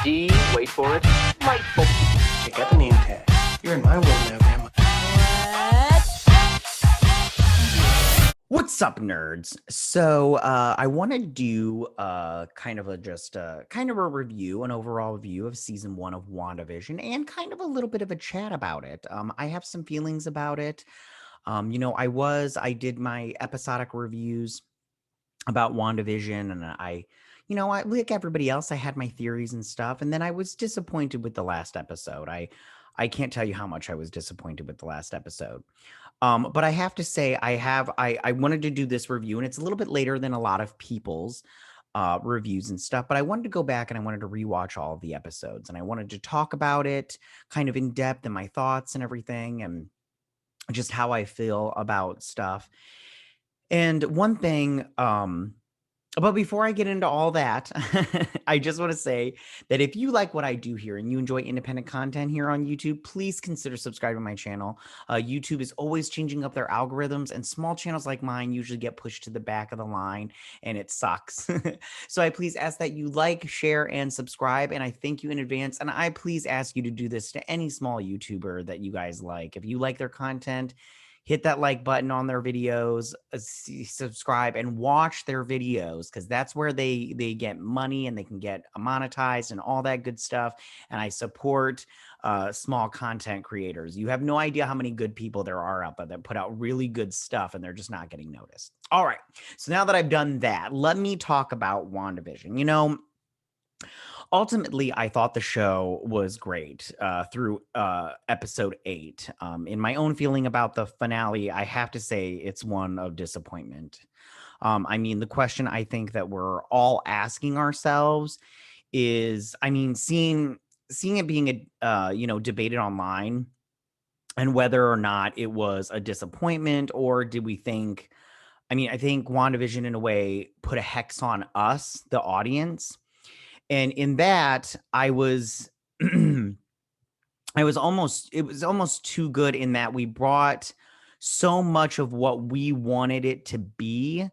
D, wait for it, delightful. Check out the name tag. You're in my world now, Grandma. What's up, nerds? So I want to do kind of a review, an overall review of season 1 of WandaVision, and kind of a little bit of a chat about it. I have some feelings about it. I did my episodic reviews about WandaVision, and I like everybody else, I had my theories and stuff, and then I was disappointed with the last episode. I can't tell you how much I was disappointed with the last episode. But I have to say, I wanted to do this review, and it's a little bit later than a lot of people's reviews and stuff, but I wanted to go back and I wanted to rewatch all of the episodes, and I wanted to talk about it kind of in depth and my thoughts and everything, and just how I feel about stuff. And one thing, but before I get into all that, I just want to say that if you like what I do here and you enjoy independent content here on YouTube, please consider subscribing to my channel. YouTube is always changing up their algorithms, and small channels like mine usually get pushed to the back of the line, and it sucks. So I please ask that you like, share, and subscribe, and I thank you in advance. And I please ask you to do this to any small YouTuber that you guys like. If you like their content, hit that like button on their videos, subscribe, and watch their videos, because that's where they get money and they can get monetized and all that good stuff. And I support small content creators. You have no idea how many good people there are out there that put out really good stuff, and they're just not getting noticed. All right, so now that I've done that, let me talk about WandaVision. Ultimately, I thought the show was great through episode 8. In my own feeling about the finale, I have to say it's one of disappointment. The question I think that we're all asking ourselves is, seeing it being debated online, and whether or not it was a disappointment, or did we think? I think WandaVision in a way put a hex on us, the audience. And in that, it was almost too good, in that we brought so much of what we wanted it to be,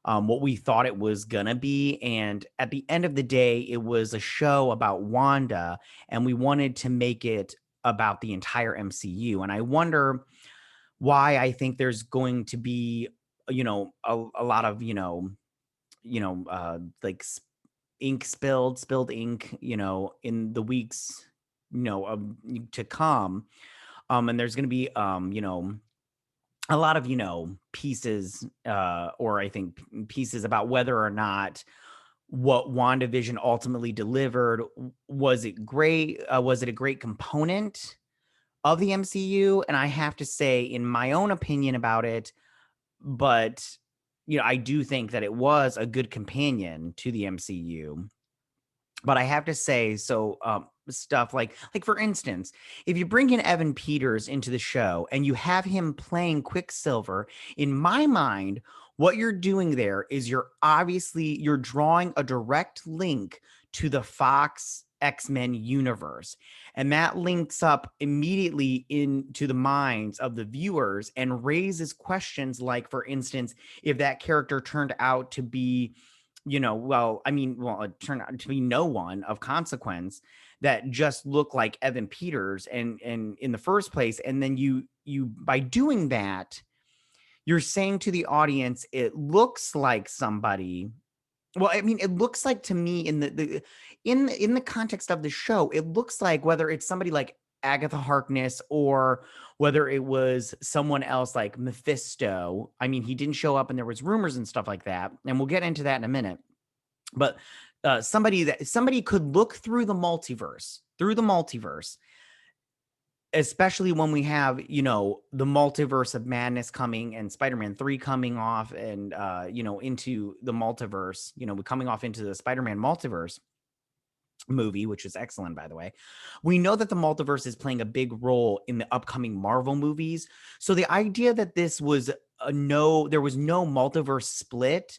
what we thought it was gonna be. And at the end of the day, it was a show about Wanda, and we wanted to make it about the entire MCU. And I wonder why I think there's going to be, a lot of, like spilled ink, in the weeks, to come. And there's going to be, a lot of, pieces, or I think pieces about whether or not what WandaVision ultimately delivered, was it great? Was it a great component of the MCU? And I have to say, in my own opinion about it, but I do think that it was a good companion to the MCU. But I have to say, stuff like for instance, if you bring in Evan Peters into the show and you have him playing Quicksilver, in my mind, what you're doing there is you're drawing a direct link to the Fox X-Men universe. And that links up immediately into the minds of the viewers and raises questions like, for instance, if that character turned out to be, it turned out to be no one of consequence that just looked like Evan Peters and in the first place. And then you by doing that, you're saying to the audience, it looks like somebody. Well, it looks like, to me, in the context of the show, it looks like whether it's somebody like Agatha Harkness, or whether it was someone else like Mephisto. He didn't show up, and there was rumors and stuff like that, and we'll get into that in a minute. But somebody could look through the multiverse, especially when we have, the Multiverse of Madness coming, and Spider-Man 3 coming off, and into the multiverse, coming off into the Spider-Man multiverse movie, which is excellent, by the way. We know that the multiverse is playing a big role in the upcoming Marvel movies. So the idea that there was no multiverse split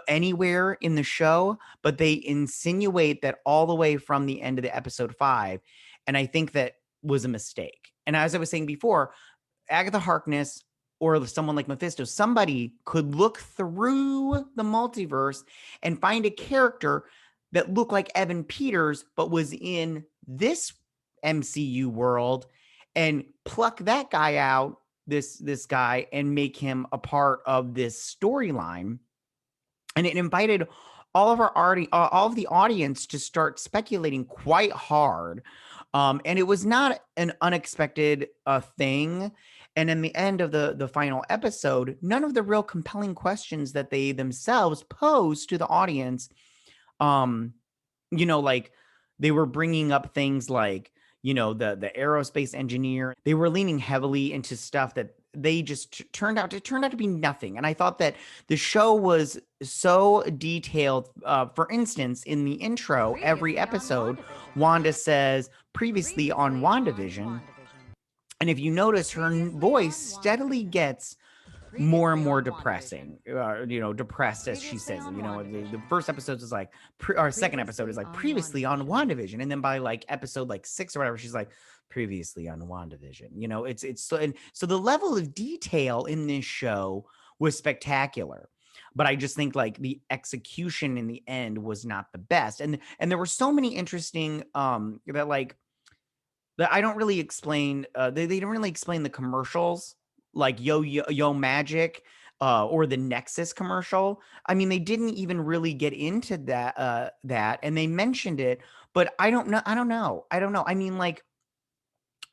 anywhere in the show, but they insinuate that all the way from the end of the episode 5. And I think that was a mistake. And as I was saying before, Agatha Harkness or someone like Mephisto, somebody could look through the multiverse and find a character that looked like Evan Peters, but was in this MCU world, and pluck that guy out, this guy, and make him a part of this storyline. And it invited all of the audience to start speculating quite hard. And it was not an unexpected thing. And in the end of the final episode, none of the real compelling questions that they themselves posed to the audience, like they were bringing up things like, the aerospace engineer. They were leaning heavily into stuff that they just turned out to be nothing. And I thought that the show was so detailed. For instance, in the intro, every episode, Wanda says previously on WandaVision. And if you notice, her voice steadily gets more and more depressing, depressed, as she says. The first episode is like, or second episode is like previously on WandaVision, and then by like episode like 6 or whatever, she's like previously on WandaVision. It's so, and so the level of detail in this show was spectacular. But I just think like the execution in the end was not the best, and there were so many interesting that I don't really explain. They don't really explain the commercials, like Yo Magic, or the Nexus commercial. I mean, they didn't even really get into that, and they mentioned it, but I don't know. I mean, like,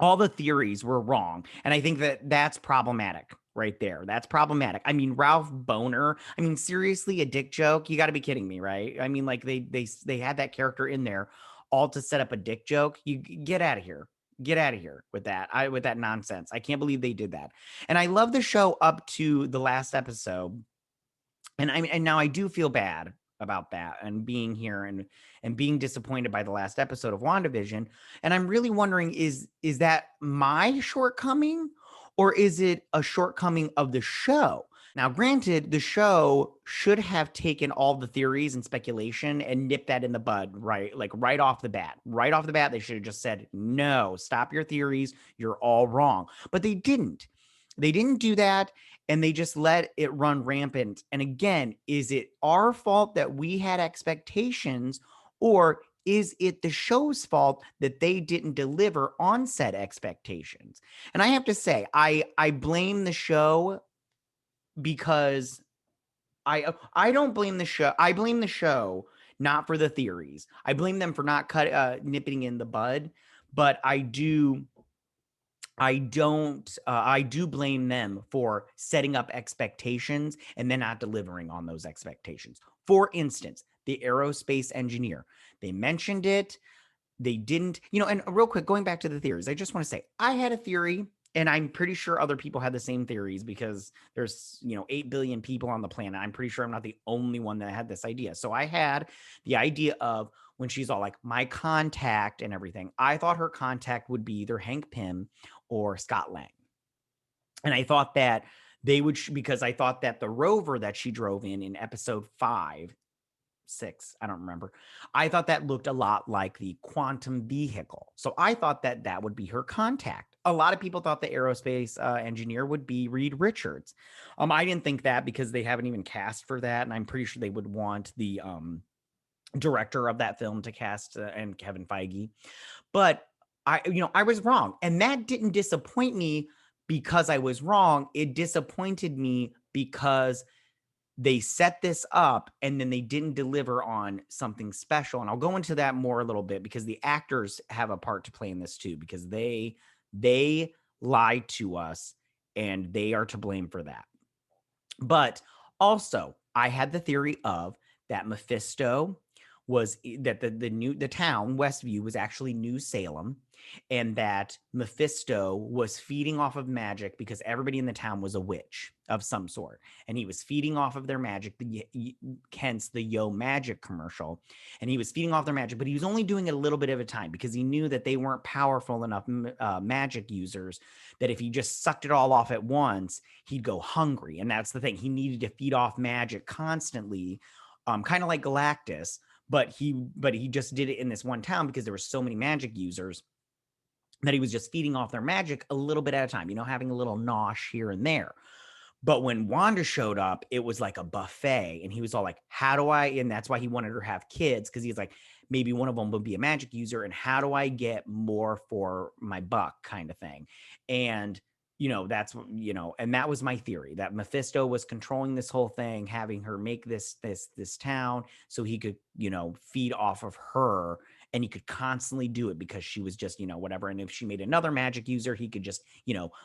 all the theories were wrong, and I think that that's problematic right there. That's problematic. I mean, Ralph Boner. I mean, seriously, a dick joke? You got to be kidding me, right? I mean, like they had that character in there all to set up a dick joke. You get out of here. Get out of here with that. With that nonsense. I can't believe they did that. And I love the show up to the last episode. And now I do feel bad about that, and being here and being disappointed by the last episode of WandaVision. And I'm really wondering, is that my shortcoming, or is it a shortcoming of the show? Now, granted, the show should have taken all the theories and speculation and nipped that in the bud, right? Like right off the bat. Right off the bat, they should have just said, no, stop your theories. You're all wrong. But they didn't. They didn't do that, and they just let it run rampant. And again, is it our fault that we had expectations, or is it the show's fault that they didn't deliver on said expectations? And I have to say, I blame the show, because I don't blame the show. I blame the show not for the theories. I blame them for not nipping in the bud, but I do blame them for setting up expectations and then not delivering on those expectations. For instance, the aerospace engineer. They mentioned it. They didn't, and real quick, going back to the theories, I just want to say I had a theory, and I'm pretty sure other people had the same theories, because there's, 8 billion people on the planet. I'm pretty sure I'm not the only one that had this idea. So I had the idea of, when she's all like, my contact and everything, I thought her contact would be either Hank Pym or Scott Lang. And I thought that they would, because I thought that the rover that she drove in episode 5, 6, I don't remember, I thought that looked a lot like the quantum vehicle. So I thought that that would be her contact. A lot of people thought the aerospace engineer would be Reed Richards. I didn't think that, because they haven't even cast for that, and I'm pretty sure they would want the director of that film to cast, and Kevin Feige. But I was wrong, and that didn't disappoint me because I was wrong. It disappointed me because they set this up and then they didn't deliver on something special. And I'll go into that more a little bit, because the actors have a part to play in this too, because they lied to us, and they are to blame for that. But also, I had the theory of that Mephisto was that the town Westview was actually New Salem, and that Mephisto was feeding off of magic, because everybody in the town was a witch of some sort, and he was feeding off of their magic, hence the Yo Magic commercial. And he was feeding off their magic, but he was only doing it a little bit at a time, because he knew that they weren't powerful enough magic users, that if he just sucked it all off at once, he'd go hungry. And that's the thing, he needed to feed off magic constantly, kind of like Galactus. But he just did it in this one town, because there were so many magic users that he was just feeding off their magic a little bit at a time, having a little nosh here and there. But when Wanda showed up, it was like a buffet. And he was all like, how do I? And that's why he wanted her to have kids, because he's like, maybe one of them would be a magic user. And how do I get more for my buck kind of thing? And, that's, and that was my theory, that Mephisto was controlling this whole thing, having her make this town so he could, feed off of her. And he could constantly do it because she was just, whatever. And if she made another magic user, he could just,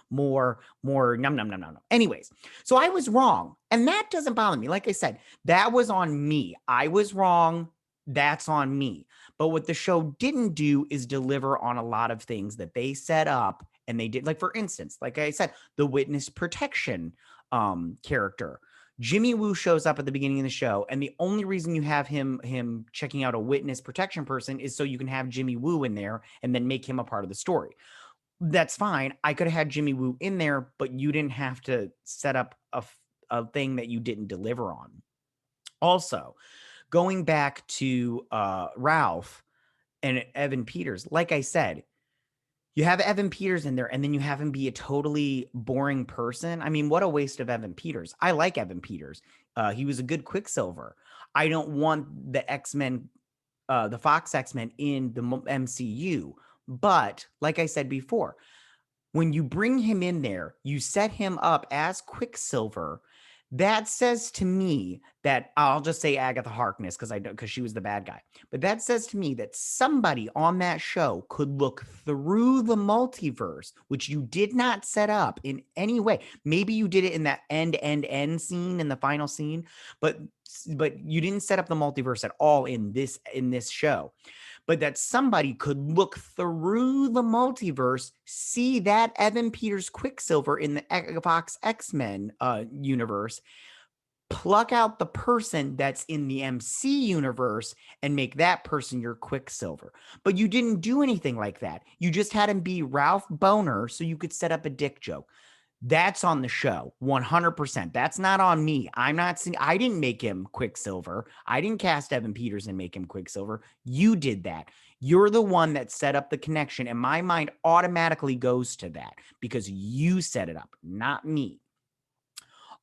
more num. Anyways, so I was wrong. And that doesn't bother me. Like I said, that was on me. I was wrong. That's on me. But what the show didn't do is deliver on a lot of things that they set up. And they did, like, for instance, like I said, the witness protection character. Jimmy Woo shows up at the beginning of the show, and the only reason you have him checking out a witness protection person is so you can have Jimmy Woo in there and then make him a part of the story. That's fine. I could have had Jimmy Woo in there, but you didn't have to set up a thing that you didn't deliver on. Also, going back to Ralph and Evan Peters, like I said, you have Evan Peters in there, and then you have him be a totally boring person. I mean, what a waste of Evan Peters. I like Evan Peters. He was a good Quicksilver. I don't want the X-Men, the Fox X-Men in the MCU. But like I said before, when you bring him in there, you set him up as Quicksilver. That says to me that, I'll just say Agatha Harkness because she was the bad guy. But that says to me that somebody on that show could look through the multiverse, which you did not set up in any way. Maybe you did it in that end scene, in the final scene, but you didn't set up the multiverse at all in this show. But that somebody could look through the multiverse, see that Evan Peters Quicksilver in the Fox X-Men universe, pluck out the person that's in the MC universe and make that person your Quicksilver. But you didn't do anything like that. You just had him be Ralph Boner so you could set up a dick joke. That's on the show, 100%. That's not on me. I didn't make him Quicksilver. I didn't cast Evan Peters and make him Quicksilver. You did that. You're the one that set up the connection, and my mind automatically goes to that because you set it up, not me.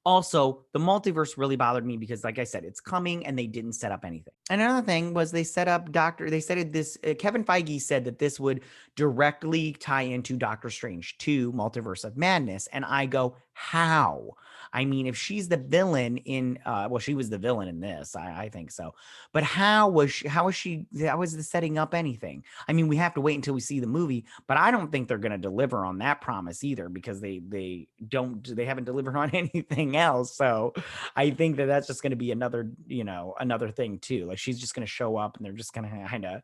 Also, the multiverse really bothered me because, like I said, it's coming and they didn't set up anything. And another thing was they said this, Kevin Feige said that this would directly tie into Doctor Strange 2, Multiverse of Madness. And I go, how? I mean, if she's the villain in, she was the villain in this, I think so. But how is the setting up anything? I mean, we have to wait until we see the movie, but I don't think they're going to deliver on that promise either because they haven't delivered on anything else. So I think that's just going to be another thing too. Like she's just going to show up and they're just going to kind of,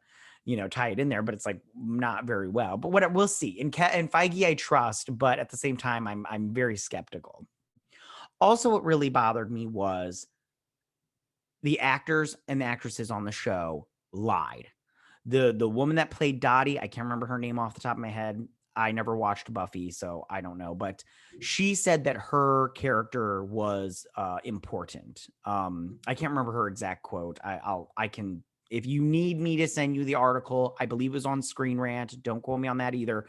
tie it in there, but it's like not very well. But we'll see. And Feige, I trust, but at the same time, I'm very skeptical. Also, what really bothered me was the actors and the actresses on the show lied. The woman that played Dottie, I can't remember her name off the top of my head. I never watched Buffy, so I don't know. But she said that her character was important. I can't remember her exact quote. I can, if you need me to send you the article, I believe it was on Screen Rant. Don't quote me on that either.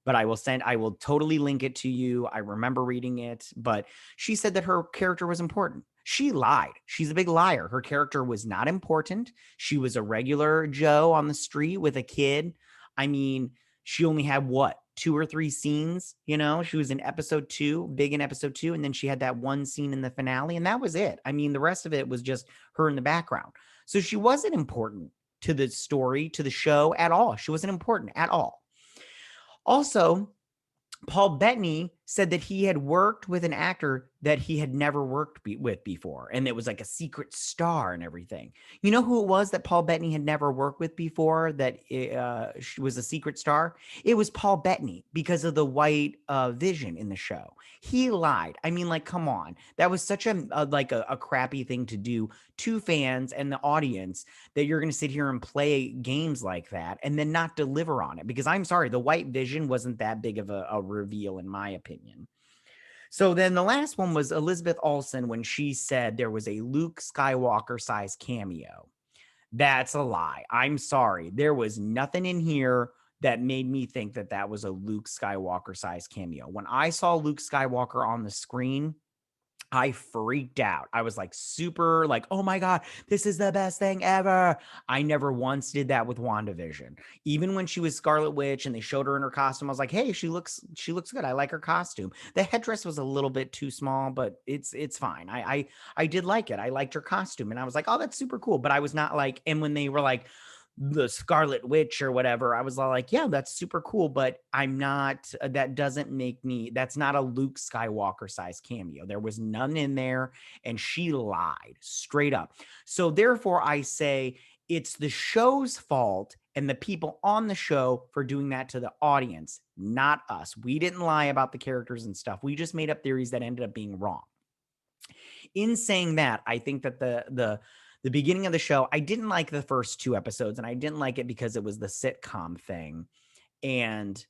But I will totally link it to you. I remember reading it, but she said that her character was important. She lied. She's a big liar. Her character was not important. She was a regular Joe on the street with a kid. I mean, she only had 2 or 3 scenes, she was in episode 2, big in episode 2. And then she had that one scene in the finale. And that was it. I mean, the rest of it was just her in the background. So she wasn't important to the story, to the show at all. She wasn't important at all. Also, Paul Bettany said that he had worked with an actor that he had never worked with before. And it was like a secret star and everything. You know who it was that Paul Bettany had never worked with before that was a secret star? It was Paul Bettany because of the white vision in the show. He lied. I mean, like, come on. That was such a crappy thing to do to fans and the audience that you're going to sit here and play games like that and then not deliver on it. Because I'm sorry, the white vision wasn't that big of a reveal in my opinion. So then the last one was Elizabeth Olsen when she said there was a Luke Skywalker size cameo. That's a lie. I'm sorry. There was nothing in here that made me think that was a Luke Skywalker size cameo. When I saw Luke Skywalker on the screen, I freaked out. I was like super like, oh my God, this is the best thing ever. I never once did that with WandaVision. Even when she was Scarlet Witch and they showed her in her costume, I was like, hey, she looks good. I like her costume. The headdress was a little bit too small, but it's fine. I did like it. I liked her costume. And I was like, oh, that's super cool. But I was not like, and when they were like, the Scarlet Witch or whatever, I was all like, yeah, that's super cool, but I'm not, that doesn't make me, that's not a Luke Skywalker size cameo. There was none in there, and she lied straight up. So therefore, I say it's the show's fault and the people on the show for doing that to the audience, not us. We didn't lie about the characters and stuff. We just made up theories that ended up being wrong. In saying that, I think that the beginning of the show, I didn't like the first 2 episodes, and I didn't like it because it was the sitcom thing. And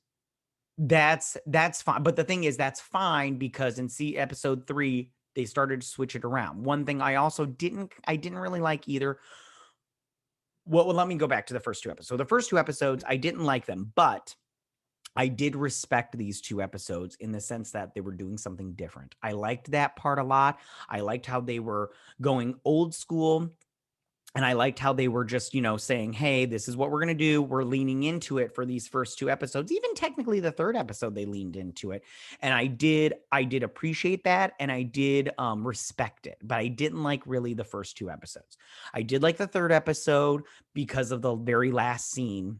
that's fine. But the thing is, that's fine because in episode 3, they started to switch it around. One thing I didn't really like either. Well, let me go back to the first 2 episodes. So the first 2 episodes, I didn't like them, but I did respect these 2 episodes in the sense that they were doing something different. I liked that part a lot. I liked how they were going old school. And I liked how they were just, saying, hey, this is what we're going to do. We're leaning into it for these first 2 episodes. Even technically the 3rd episode, they leaned into it. And I did appreciate that. And I did respect it. But I didn't like really the first 2 episodes. I did like the 3rd episode because of the very last scene.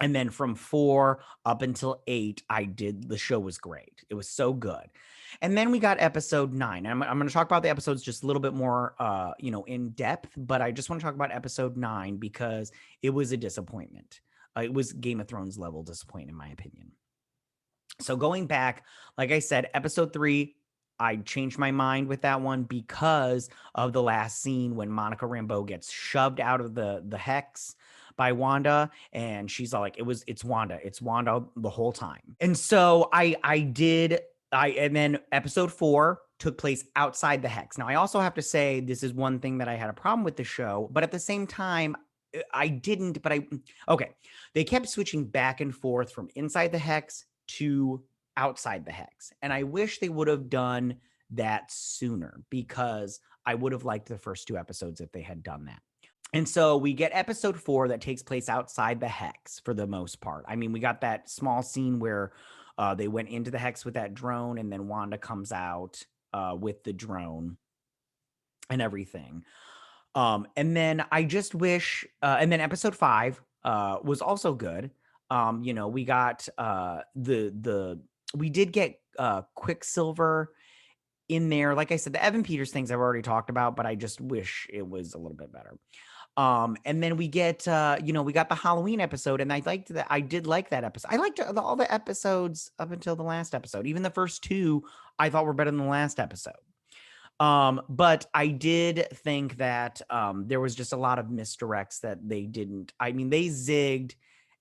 And then from 4 up until 8, the show was great. It was so good. And then we got episode 9. I'm going to talk about the episodes just a little bit more, in depth, but I just want to talk about episode 9 because it was a disappointment. It was Game of Thrones level disappointment, in my opinion. So going back, like I said, episode 3, I changed my mind with that one because of the last scene when Monica Rambeau gets shoved out of the hex by Wanda, and she's all like, it's Wanda the whole time. And so and then episode 4 took place outside the hex. Now, I also have to say, this is one thing that I had a problem with the show, but at the same time, okay. They kept switching back and forth from inside the hex to outside the hex. And I wish they would have done that sooner because I would have liked the first 2 episodes if they had done that. And so we get episode 4 that takes place outside the hex for the most part. I mean, we got that small scene where they went into the hex with that drone, and then Wanda comes out with the drone and everything. And then I just wish, and then episode 5 was also good. We got we did get Quicksilver in there. Like I said, the Evan Peters things I've already talked about, but I just wish it was a little bit better. And then we get, we got the Halloween episode, and I liked that. I did like that episode. I liked all the episodes up until the last episode. Even the first 2, I thought were better than the last episode. But I did think that there was just a lot of misdirects that they didn't. I mean, they zigged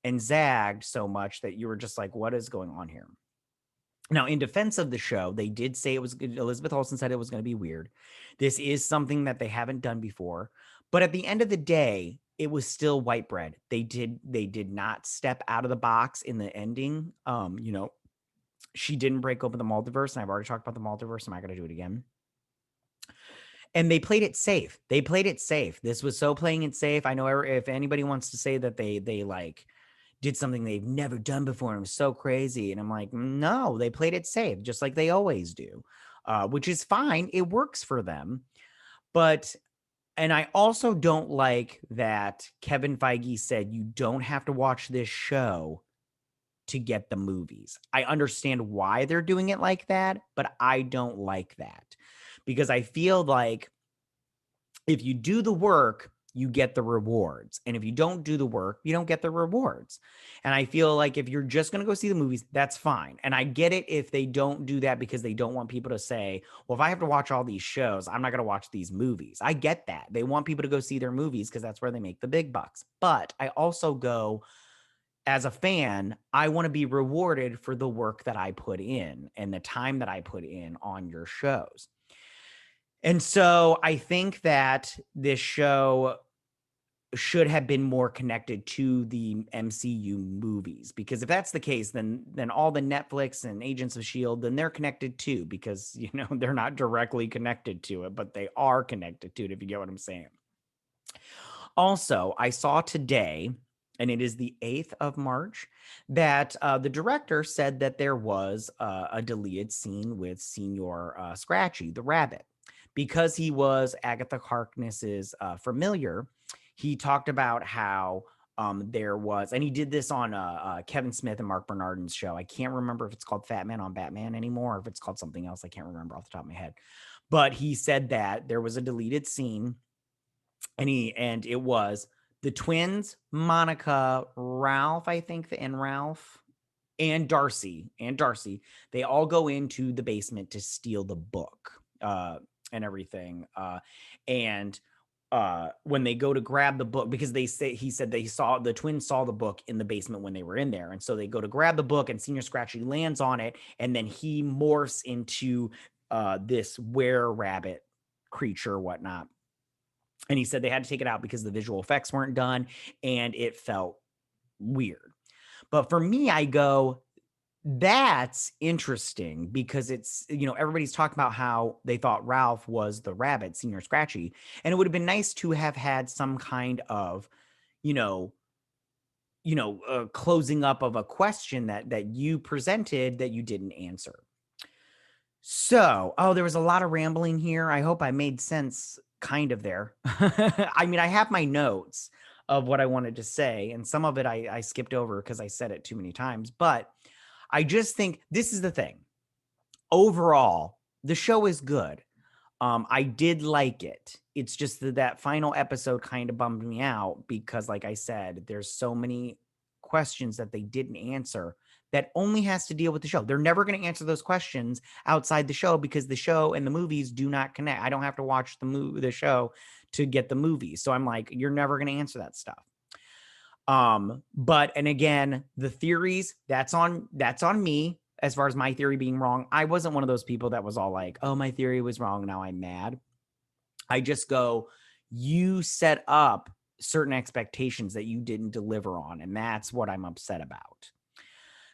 and zagged so much that you were just like, what is going on here? Now, in defense of the show, they did say Elizabeth Olsen said it was going to be weird. This is something that they haven't done before. But at the end of the day, it was still white bread. They did not step out of the box in the ending. She didn't break open the multiverse, and I've already talked about the multiverse. I'm not going to do it again. And they played it safe. This was so playing it safe. I know if anybody wants to say that they like did something they've never done before and it was so crazy, and I'm like, no, they played it safe, just like they always do, which is fine. It works for them. And I also don't like that Kevin Feige said you don't have to watch this show to get the movies. I understand why they're doing it like that, but I don't like that because I feel like if you do the work, you get the rewards. And if you don't do the work, you don't get the rewards. And I feel like if you're just going to go see the movies, that's fine. And I get it if they don't do that because they don't want people to say, well, if I have to watch all these shows, I'm not going to watch these movies. I get that. They want people to go see their movies because that's where they make the big bucks. But I also go, as a fan, I want to be rewarded for the work that I put in and the time that I put in on your shows. And so I think that this show should have been more connected to the MCU movies, because if that's the case, then all the Netflix and Agents of Shield, then they're connected too, because they're not directly connected to it, but they are connected to it, if you get what I'm saying. Also, I saw today, and it is the 8th of March, that the director said that there was a deleted scene with Senior Scratchy, the rabbit, because he was Agatha Harkness's familiar. He talked about how there was, and he did this on Kevin Smith and Mark Bernardin's show. I can't remember if it's called Fat Man on Batman anymore, or if it's called something else. I can't remember off the top of my head. But he said that there was a deleted scene, and it was the twins, Monica, Ralph, I think, and Ralph, and Darcy, they all go into the basement to steal the book and everything. And when they go to grab the book, because he said the twins saw the book in the basement when they were in there. And so they go to grab the book, and Senior Scratchy lands on it, and then he morphs into this were-rabbit creature or whatnot. And he said they had to take it out because the visual effects weren't done and it felt weird. But for me, I go, that's interesting, because it's, everybody's talking about how they thought Ralph was the rabbit, Senior Scratchy. And it would have been nice to have had some kind of, closing up of a question that you presented that you didn't answer. So, there was a lot of rambling here. I hope I made sense kind of there. I mean, I have my notes of what I wanted to say, and some of it I skipped over because I said it too many times, but I just think this is the thing. Overall, the show is good. I did like it. It's just that final episode kind of bummed me out because, like I said, there's so many questions that they didn't answer that only has to deal with the show. They're never going to answer those questions outside the show because the show and the movies do not connect. I don't have to watch the show to get the movies. So I'm like, you're never going to answer that stuff. But, and again, the theories, that's on me as far as my theory being wrong. I wasn't one of those people that was all like, oh, my theory was wrong, now I'm mad. I just go, you set up certain expectations that you didn't deliver on, and that's what I'm upset about.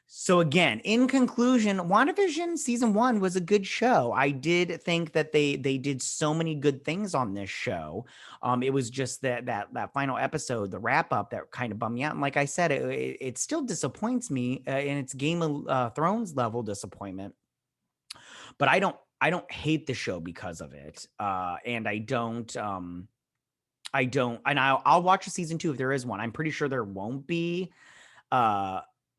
So again, in conclusion, WandaVision season 1 was a good show. I did think that they did so many good things on this show. It was just that final episode, the wrap up, that kind of bummed me out. And like I said, it still disappoints me in its Game of Thrones level disappointment. But I don't hate the show because of it, and I'll watch a season 2 if there is one. I'm pretty sure there won't be.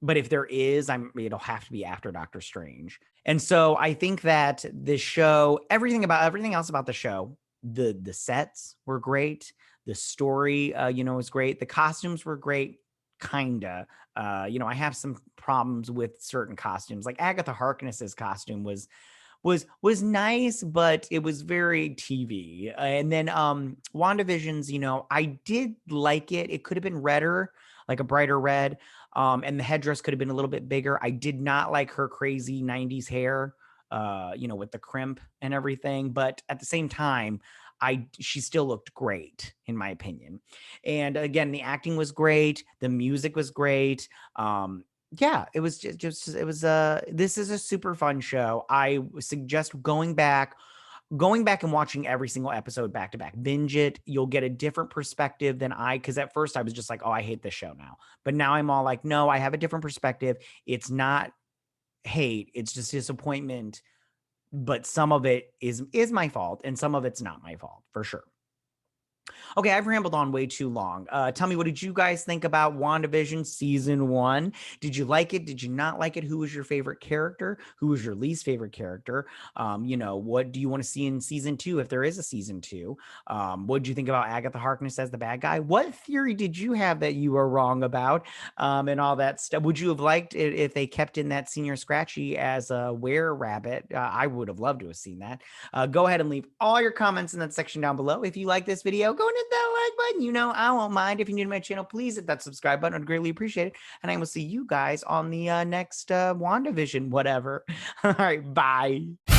But if there is, it'll have to be after Doctor Strange. And so I think that this show, everything else about the show, the sets were great. The story, was great. The costumes were great, kinda. I have some problems with certain costumes. Like Agatha Harkness's costume was nice, but it was very TV. And then WandaVision's, I did like it. It could have been redder, like a brighter red. And the headdress could have been a little bit bigger. I did not like her crazy 90s hair, with the crimp and everything. But at the same time, she still looked great, in my opinion. And again, the acting was great. The music was great. Yeah, it was this is a super fun show. I suggest going back and watching every single episode back to back. Binge it. You'll get a different perspective than because at first I was just like, oh, I hate this show now. But now I'm all like, no, I have a different perspective. It's not hate. It's just disappointment. But some of it is my fault, and some of it's not my fault, for sure. Okay, I've rambled on way too long. Tell me, what did you guys think about WandaVision season 1? Did you like it? Did you not like it? Who was your favorite character? Who was your least favorite character? What do you want to see in season 2 if there is a season 2? What did you think about Agatha Harkness as the bad guy? What theory did you have that you were wrong about? And all that stuff. Would you have liked it if they kept in that Senior Scratchy as a were-rabbit? I would have loved to have seen that. Go ahead and leave all your comments in that section down below. If you like this video, go and hit that like button. I won't mind. If you're new to my channel, please hit that subscribe button. I'd greatly appreciate it. And I will see you guys on the next WandaVision, whatever. All right, bye.